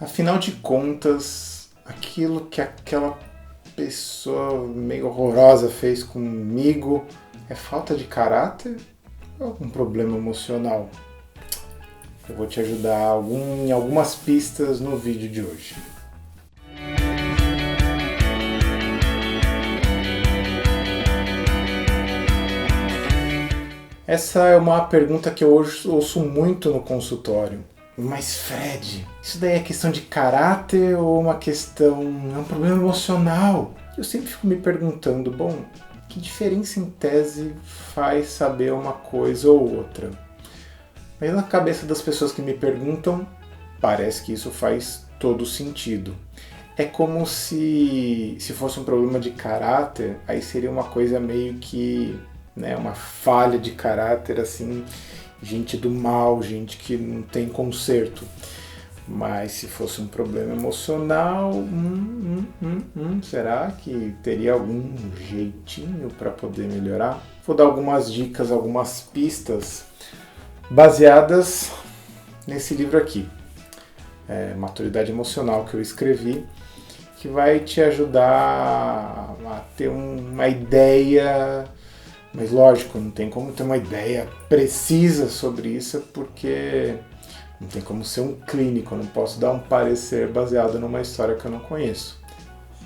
Afinal de contas, aquilo que aquela pessoa meio horrorosa fez comigo é falta de caráter ou algum problema emocional? Eu vou te ajudar em algumas pistas no vídeo de hoje. Essa é uma pergunta que eu hoje ouço muito no consultório. Mas Fred, isso daí é questão de caráter ou é um problema emocional? Eu sempre fico me perguntando, bom, que diferença em tese faz saber uma coisa ou outra? Mas na cabeça das pessoas que me perguntam, parece que isso faz todo sentido. É como se fosse um problema de caráter, aí seria uma coisa meio que, né, uma falha de caráter, assim, gente do mal, gente que não tem conserto. Mas se fosse um problema emocional, será que teria algum jeitinho para poder melhorar? Vou dar algumas dicas, algumas pistas baseadas nesse livro aqui, Maturidade Emocional, que eu escrevi, que vai te ajudar a ter uma ideia. Mas lógico, não tem como ter uma ideia precisa sobre isso, porque não tem como ser um clínico, eu não posso dar um parecer baseado numa história que eu não conheço.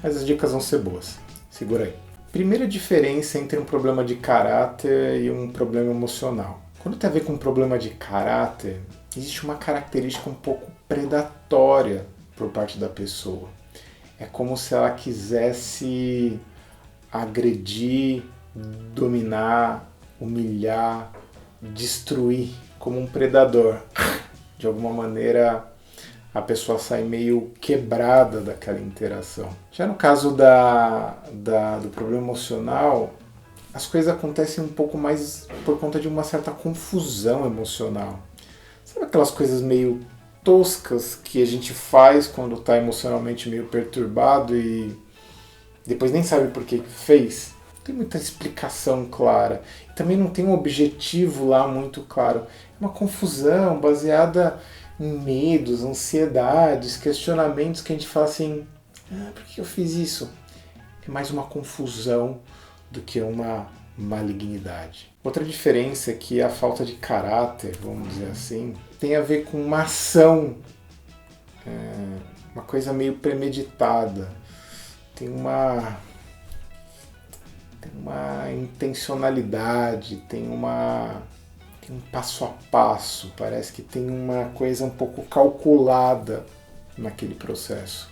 Mas as dicas vão ser boas. Segura aí. Primeira diferença entre um problema de caráter e um problema emocional. Quando tem a ver com um problema de caráter, existe uma característica um pouco predatória por parte da pessoa. É como se ela quisesse agredir, dominar, humilhar, destruir, como um predador. De alguma maneira a pessoa sai meio quebrada daquela interação. Já no caso do problema emocional, as coisas acontecem um pouco mais por conta de uma certa confusão emocional. Sabe aquelas coisas meio toscas que a gente faz quando está emocionalmente meio perturbado e depois nem sabe por que fez? Não tem muita explicação clara. Também não tem um objetivo lá muito claro. É uma confusão baseada em medos, ansiedades, questionamentos que a gente fala assim, por que eu fiz isso? É mais uma confusão do que uma malignidade. Outra diferença é que a falta de caráter, vamos dizer assim, tem a ver com uma ação, uma coisa meio premeditada. Tem uma intencionalidade, tem um passo a passo, parece que tem uma coisa um pouco calculada naquele processo.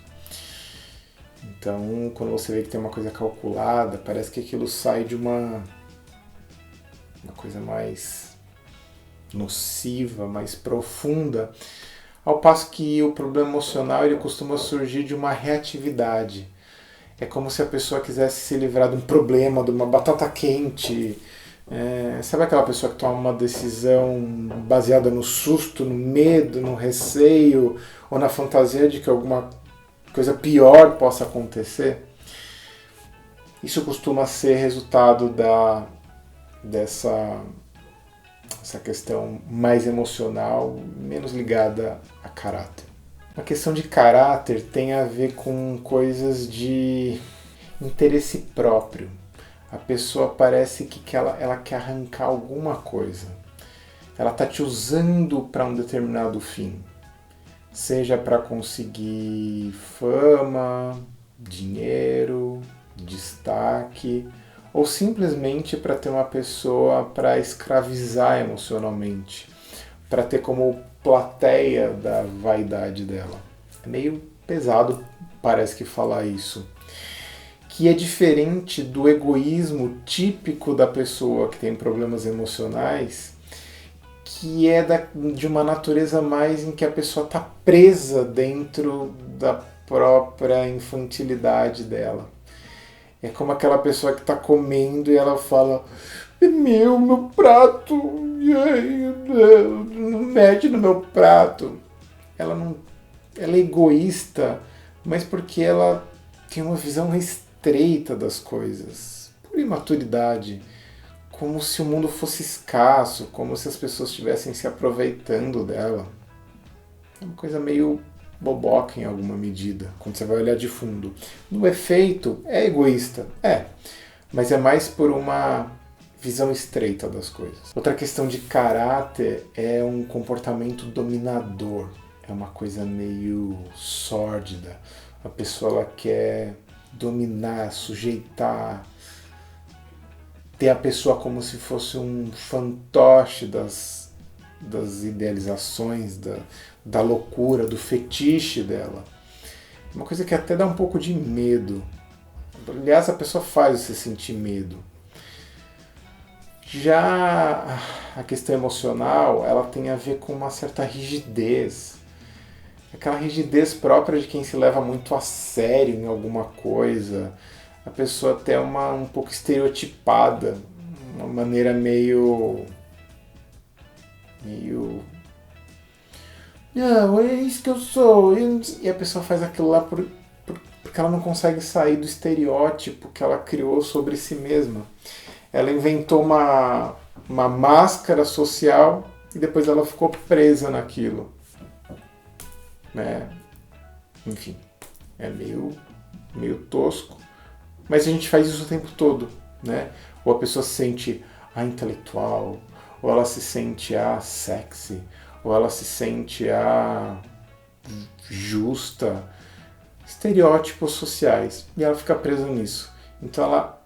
Então, quando você vê que tem uma coisa calculada, parece que aquilo sai de uma coisa mais nociva, mais profunda, ao passo que o problema emocional ele costuma surgir de uma reatividade. É como se a pessoa quisesse se livrar de um problema, de uma batata quente. Sabe aquela pessoa que toma uma decisão baseada no susto, no medo, no receio ou na fantasia de que alguma coisa pior possa acontecer? Isso costuma ser resultado dessa questão mais emocional, menos ligada a caráter. A questão de caráter tem a ver com coisas de interesse próprio. A pessoa parece que ela quer arrancar alguma coisa. Ela está te usando para um determinado fim. Seja para conseguir fama, dinheiro, destaque, ou simplesmente para ter uma pessoa para escravizar emocionalmente, para ter como plateia da vaidade dela. É meio pesado, parece que falar isso. Que é diferente do egoísmo típico da pessoa que tem problemas emocionais, que é de uma natureza mais em que a pessoa está presa dentro da própria infantilidade dela. É como aquela pessoa que está comendo e ela fala: meu prato, não mete no meu prato. Ela é egoísta, mas porque ela tem uma visão estreita das coisas, por imaturidade, como se o mundo fosse escasso, como se as pessoas estivessem se aproveitando dela. É uma coisa meio boboca em alguma medida, quando você vai olhar de fundo. No efeito, é egoísta, mas é mais por uma visão estreita das coisas. Outra questão de caráter é um comportamento dominador, é uma coisa meio sórdida. A pessoa ela quer dominar, sujeitar, ter a pessoa como se fosse um fantoche das idealizações, da loucura, do fetiche dela. Uma coisa que até dá um pouco de medo. Aliás, a pessoa faz você sentir medo. Já a questão emocional, ela tem a ver com uma certa rigidez. Aquela rigidez própria de quem se leva muito a sério em alguma coisa. A pessoa até um pouco estereotipada, uma maneira meio... Não, é isso que eu sou. E a pessoa faz aquilo lá porque ela não consegue sair do estereótipo que ela criou sobre si mesma. Ela inventou uma máscara social e depois ela ficou presa naquilo. Né? Enfim, é meio tosco. Mas a gente faz isso o tempo todo. Né? Ou a pessoa se sente intelectual, ou ela se sente sexy, ou ela se sente justa. Estereótipos sociais. E ela fica presa nisso. Então ela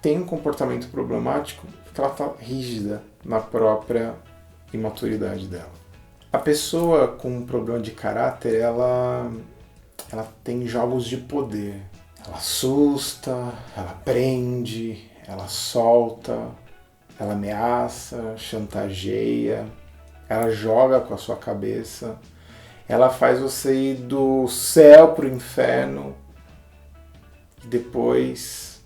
tem um comportamento problemático porque ela está rígida na própria imaturidade dela. A pessoa com um problema de caráter, ela tem jogos de poder. Ela assusta, ela prende, ela solta, ela ameaça, chantageia, ela joga com a sua cabeça, ela faz você ir do céu para o inferno e depois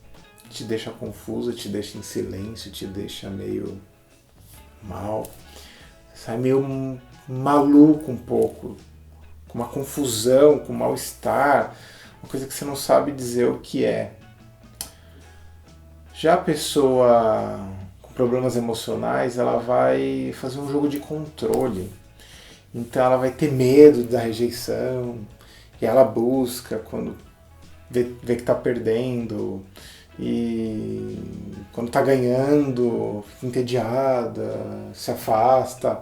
te deixa confuso, te deixa em silêncio, te deixa meio mal, sai meio maluco um pouco, com uma confusão, com mal-estar, uma coisa que você não sabe dizer o que é. Já a pessoa com problemas emocionais, ela vai fazer um jogo de controle. Então ela vai ter medo da rejeição, e ela busca quando vê que está perdendo, e quando está ganhando, fica entediada, se afasta.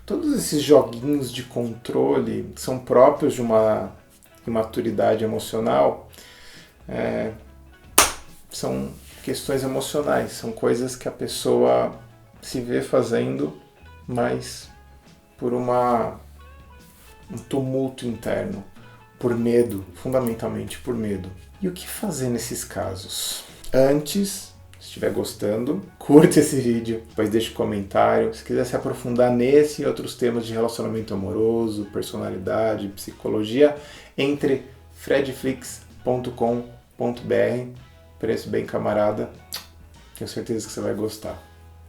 Todos esses joguinhos de controle são próprios de uma imaturidade emocional, são questões emocionais, são coisas que a pessoa se vê fazendo, mas por um tumulto interno, por medo, fundamentalmente por medo. E o que fazer nesses casos? Antes, se estiver gostando, curte esse vídeo, depois deixe um comentário. Se quiser se aprofundar nesse e outros temas de relacionamento amoroso, personalidade, psicologia, entre fredflix.com.br, preço bem camarada, tenho certeza que você vai gostar.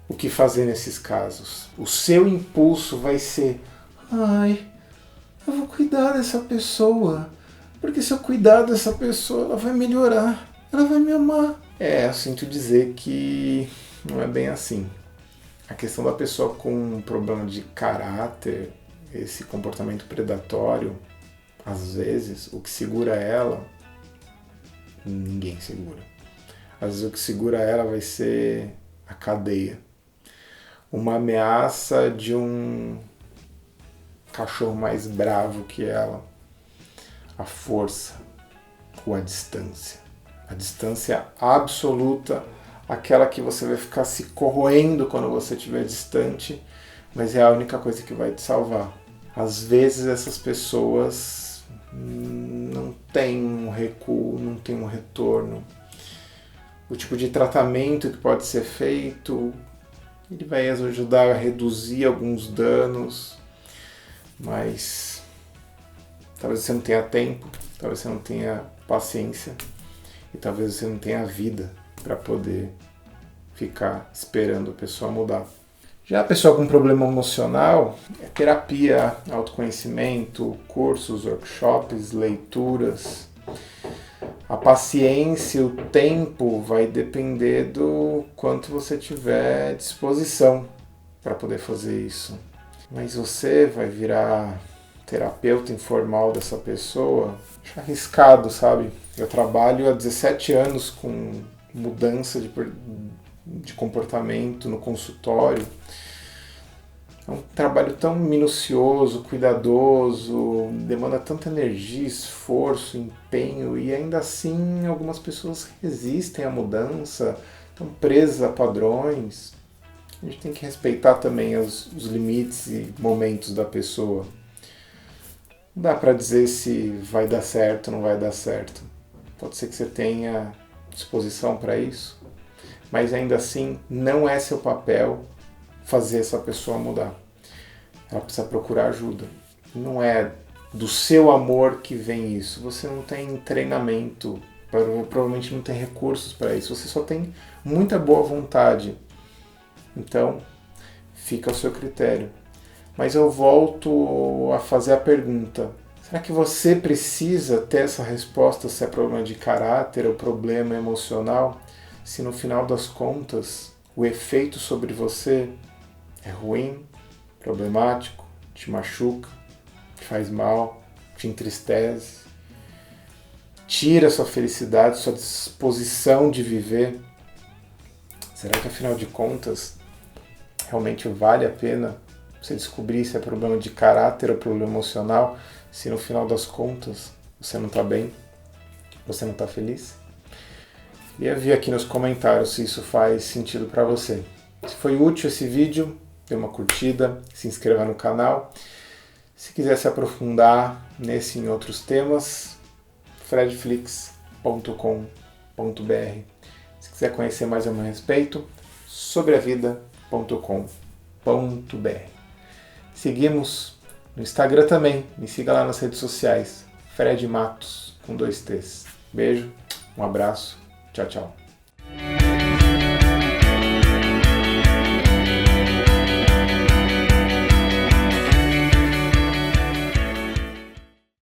O que fazer nesses casos? O seu impulso vai ser: eu vou cuidar dessa pessoa, porque se eu cuidar dessa pessoa, ela vai melhorar, ela vai me amar. Eu sinto dizer que não é bem assim. A questão da pessoa com um problema de caráter, esse comportamento predatório, às vezes, o que segura ela, ninguém segura. Às vezes o que segura ela vai ser a cadeia. Uma ameaça de um cachorro mais bravo que ela. A força ou a distância. A distância absoluta, aquela que você vai ficar se corroendo quando você estiver distante, mas é a única coisa que vai te salvar. Às vezes essas pessoas não têm um recuo, não têm um retorno. O tipo de tratamento que pode ser feito, ele vai ajudar a reduzir alguns danos, mas talvez você não tenha tempo, talvez você não tenha paciência e talvez você não tenha vida para poder ficar esperando a pessoa mudar. Já a pessoa com problema emocional, é terapia, autoconhecimento, cursos, workshops, leituras. A paciência, o tempo vai depender do quanto você tiver disposição para poder fazer isso. Mas você vai virar terapeuta informal dessa pessoa, acho arriscado, sabe? Eu trabalho há 17 anos com mudança de comportamento no consultório. É um trabalho tão minucioso, cuidadoso, demanda tanta energia, esforço, empenho, e ainda assim algumas pessoas resistem à mudança, estão presas a padrões. A gente tem que respeitar também os limites e momentos da pessoa. Não dá para dizer se vai dar certo ou não vai dar certo. Pode ser que você tenha disposição para isso, mas ainda assim não é seu papel fazer essa pessoa mudar. Ela precisa procurar ajuda. Não é do seu amor que vem isso. Você não tem treinamento, provavelmente não tem recursos para isso. Você só tem muita boa vontade. Então, fica ao seu critério. Mas eu volto a fazer a pergunta: será que você precisa ter essa resposta se é problema de caráter ou problema emocional? Se no final das contas o efeito sobre você é ruim, problemático, te machuca, te faz mal, te entristece, tira sua felicidade, sua disposição de viver? Será que afinal de contas realmente vale a pena você descobrir se é problema de caráter ou problema emocional, se no final das contas você não está bem, você não está feliz? Queria ver aqui nos comentários se isso faz sentido para você. Se foi útil esse vídeo, dê uma curtida, se inscreva no canal. Se quiser se aprofundar nesse e em outros temas, fredflix.com.br. Se quiser conhecer mais a meu respeito, sobreavida.com.br. Seguimos no Instagram também, me siga lá nas redes sociais, Fred Matos, com 2 T's. Beijo, um abraço, tchau, tchau.